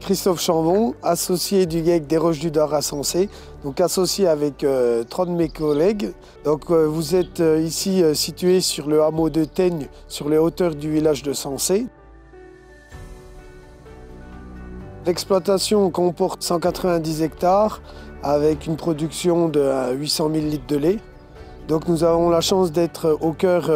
Christophe Chambon, associé du GIEC des Roches du Dard à Sensé, donc associé avec 30 de mes collègues. Donc vous êtes ici situé sur le hameau de Teigne, sur les hauteurs du village de Sensé. L'exploitation comporte 190 hectares avec une production de 800 000 litres de lait. Donc nous avons la chance d'être au cœur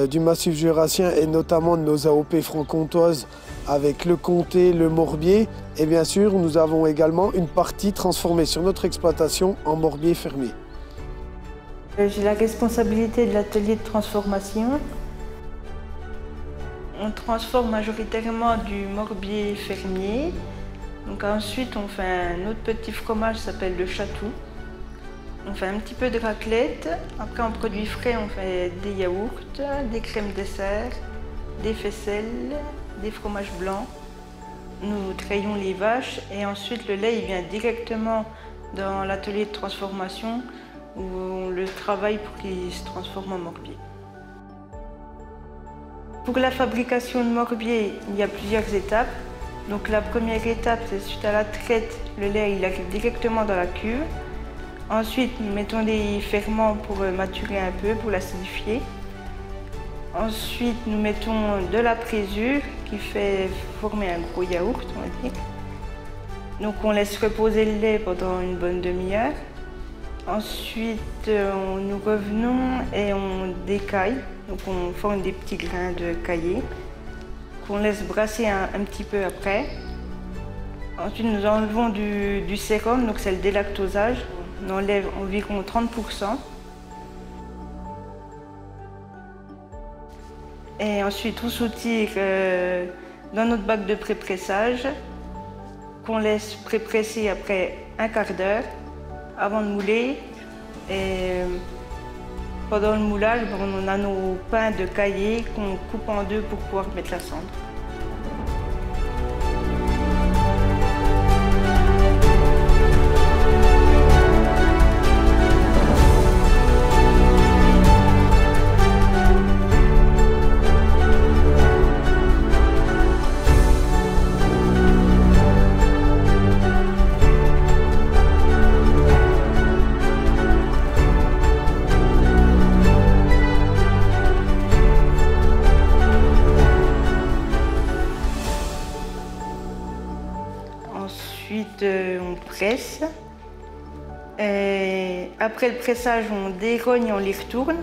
du massif jurassien et notamment de nos AOP franc-comtoises avec le comté, le morbier. Et bien sûr, nous avons également une partie transformée sur notre exploitation en morbier fermier. J'ai la responsabilité de l'atelier de transformation. On transforme majoritairement du morbier fermier. Donc ensuite, on fait un autre petit fromage qui s'appelle le chatou. On fait un petit peu de raclette. Après, en produits frais, on fait des yaourts, des crèmes dessert, des faisselles, des fromages blancs. Nous trayons les vaches et ensuite le lait il vient directement dans l'atelier de transformation où on le travaille pour qu'il se transforme en morbier. Pour la fabrication de morbier, il y a plusieurs étapes. Donc la première étape, c'est suite à la traite, le lait il arrive directement dans la cuve. Ensuite, nous mettons des ferments pour maturer un peu, pour l'acidifier. Ensuite, nous mettons de la présure qui fait former un gros yaourt, on va dire. Donc on laisse reposer le lait pendant une bonne demi-heure. Ensuite, nous revenons et on décaille. Donc on forme des petits grains de caillé qu'on laisse brasser un petit peu après. Ensuite, nous enlevons du sérum, donc c'est le délactosage. On enlève environ 30%. Et ensuite, on soutire dans notre bac de pré-pressage qu'on laisse pré-presser après un quart d'heure avant de mouler. Et pendant le moulage, on a nos pains de caillé qu'on coupe en deux pour pouvoir mettre la cendre. Ensuite, on presse. Et après le pressage, on dérogne et on les retourne.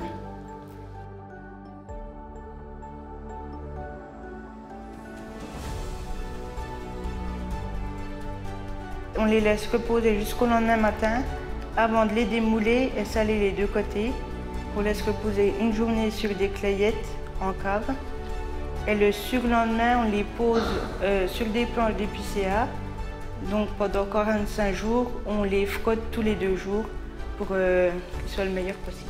On les laisse reposer jusqu'au lendemain matin avant de les démouler et saler les deux côtés. On laisse reposer une journée sur des clayettes en cave. Et le surlendemain, on les pose sur des planches d'épicéa. Donc pendant 45 jours, on les frotte tous les 2 jours pour qu'ils soient le meilleur possible.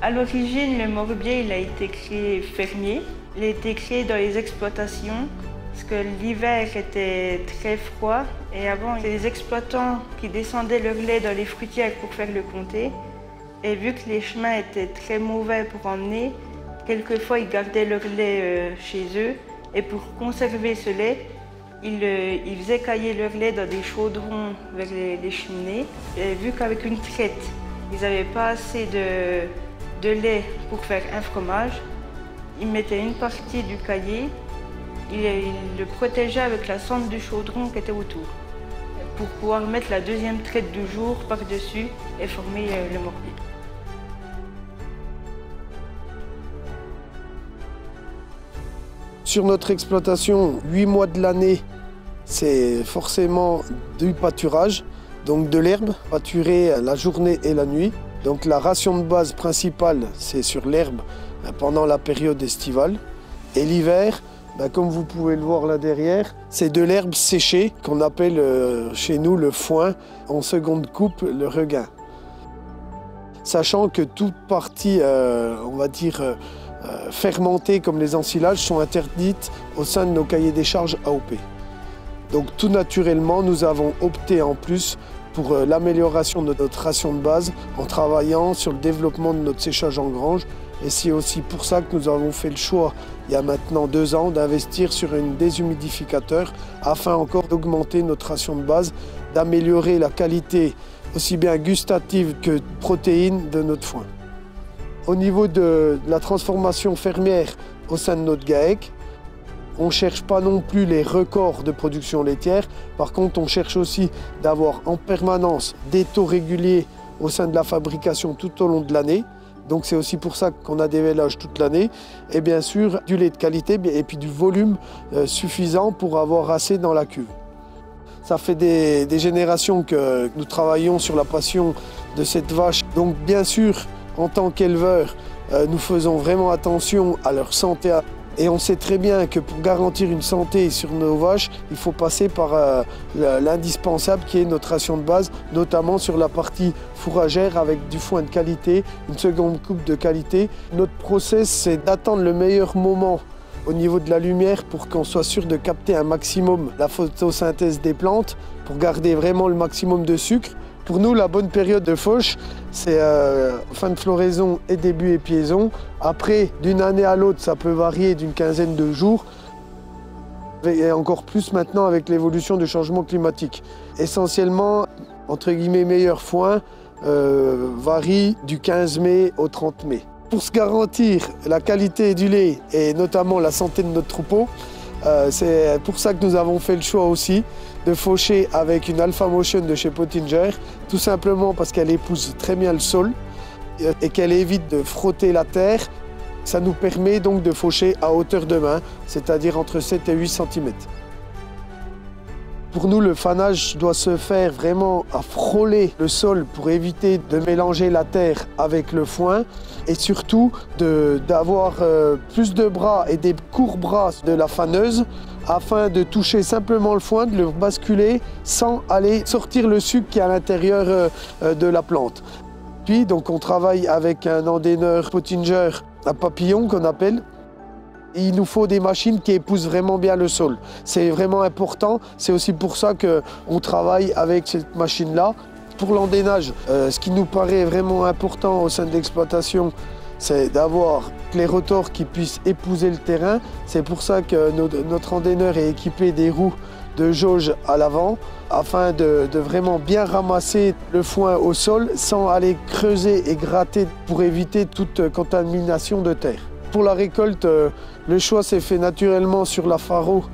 À l'origine, le morbier il a été créé fermier. Il a été créé dans les exploitations parce que l'hiver était très froid et avant, il y avait des exploitants qui descendaient leur lait dans les fruitières pour faire le comté. Et vu que les chemins étaient très mauvais pour emmener, quelquefois ils gardaient leur lait chez eux. Et pour conserver ce lait, ils faisaient cailler leur lait dans des chaudrons vers les cheminées. Et vu qu'avec une traite, ils n'avaient pas assez de lait pour faire un fromage, ils mettaient une partie du caillé, ils le protégeaient avec la cendre du chaudron qui était autour, pour pouvoir mettre la deuxième traite du jour par-dessus et former le morbier. Sur notre exploitation, 8 mois de l'année, c'est forcément du pâturage, donc de l'herbe, pâturée la journée et la nuit. Donc la ration de base principale, c'est sur l'herbe pendant la période estivale. Et l'hiver, comme vous pouvez le voir là derrière, c'est de l'herbe séchée qu'on appelle chez nous le foin, en seconde coupe le regain. Sachant que toute partie, on va dire, fermentées comme les ensilages sont interdites au sein de nos cahiers des charges AOP. Donc tout naturellement, nous avons opté en plus pour l'amélioration de notre ration de base en travaillant sur le développement de notre séchage en grange Et c'est aussi pour ça que nous avons fait le choix, il y a maintenant 2 ans, d'investir sur un déshumidificateur afin encore d'augmenter notre ration de base, d'améliorer la qualité aussi bien gustative que protéine de notre foin. Au niveau de la transformation fermière au sein de notre GAEC, on ne cherche pas non plus les records de production laitière. Par contre, on cherche aussi d'avoir en permanence des taux réguliers au sein de la fabrication tout au long de l'année. Donc c'est aussi pour ça qu'on a des vélages toute l'année. Et bien sûr, du lait de qualité et puis du volume suffisant pour avoir assez dans la cuve. Ça fait des générations que nous travaillons sur la passion de cette vache. Donc bien sûr, en tant qu'éleveur, nous faisons vraiment attention à leur santé. Et on sait très bien que pour garantir une santé sur nos vaches, il faut passer par l'indispensable qui est notre ration de base, notamment sur la partie fourragère avec du foin de qualité, une seconde coupe de qualité. Notre process, c'est d'attendre le meilleur moment au niveau de la lumière pour qu'on soit sûr de capter un maximum la photosynthèse des plantes pour garder vraiment le maximum de sucre. Pour nous, la bonne période de fauche, c'est fin de floraison et début épiaison. Après, d'une année à l'autre, ça peut varier d'une quinzaine de jours. Et encore plus maintenant avec l'évolution du changement climatique. Essentiellement, entre guillemets, meilleur foin varie du 15 mai au 30 mai. Pour se garantir la qualité du lait et notamment la santé de notre troupeau, c'est pour ça que nous avons fait le choix aussi de faucher avec une Alpha Motion de chez Pottinger, tout simplement parce qu'elle épouse très bien le sol et qu'elle évite de frotter la terre. Ça nous permet donc de faucher à hauteur de main, c'est-à-dire entre 7 et 8 cm. Pour nous, le fanage doit se faire vraiment à frôler le sol pour éviter de mélanger la terre avec le foin et surtout d'avoir plus de bras et des courts bras de la faneuse afin de toucher simplement le foin, de le basculer sans aller sortir le sucre qui est à l'intérieur de la plante. Puis donc on travaille avec un endaineur Pottinger à papillon qu'on appelle. Il nous faut des machines qui épousent vraiment bien le sol. C'est vraiment important. C'est aussi pour ça qu'on travaille avec cette machine-là. Pour l'endainage, ce qui nous paraît vraiment important au sein de l'exploitation, c'est d'avoir les rotors qui puissent épouser le terrain. C'est pour ça que notre endaineur est équipé des roues de jauge à l'avant afin de vraiment bien ramasser le foin au sol sans aller creuser et gratter pour éviter toute contamination de terre. Pour la récolte, le choix s'est fait naturellement sur la Faro,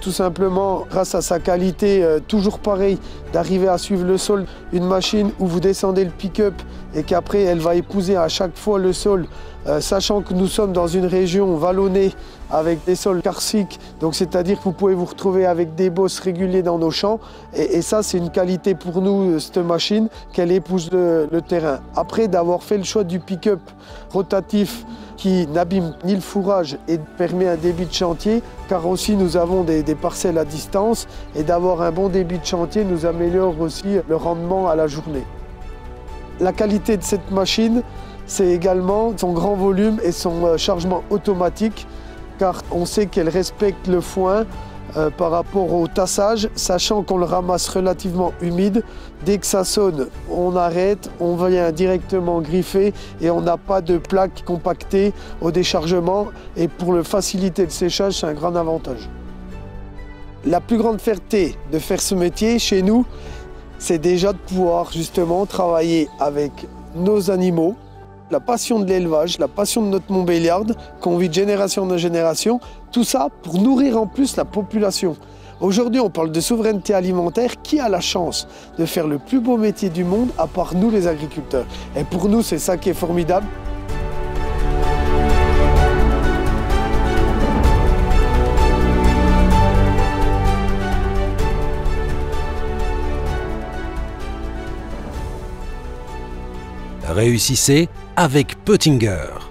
tout simplement grâce à sa qualité, toujours pareil, d'arriver à suivre le sol. Une machine où vous descendez le pick-up et qu'après elle va épouser à chaque fois le sol, sachant que nous sommes dans une région vallonnée avec des sols karstiques, donc c'est-à-dire que vous pouvez vous retrouver avec des bosses réguliers dans nos champs. Et ça, c'est une qualité pour nous, cette machine, qu'elle épouse le terrain. Après d'avoir fait le choix du pick-up rotatif, qui n'abîme ni le fourrage et permet un débit de chantier, car aussi nous avons des parcelles à distance et d'avoir un bon débit de chantier nous améliore aussi le rendement à la journée. La qualité de cette machine, c'est également son grand volume et son chargement automatique, car on sait qu'elle respecte le foin par rapport au tassage, sachant qu'on le ramasse relativement humide. Dès que ça sonne, on arrête, on vient directement griffer et on n'a pas de plaques compactées au déchargement. Et pour le faciliter le séchage, c'est un grand avantage. La plus grande fierté de faire ce métier chez nous, c'est déjà de pouvoir justement travailler avec nos animaux. La passion de l'élevage, la passion de notre Montbéliarde, qu'on vit de génération en génération, tout ça pour nourrir en plus la population. Aujourd'hui, on parle de souveraineté alimentaire. Qui a la chance de faire le plus beau métier du monde à part nous les agriculteurs? Et pour nous, c'est ça qui est formidable. Réussissez avec Pottinger.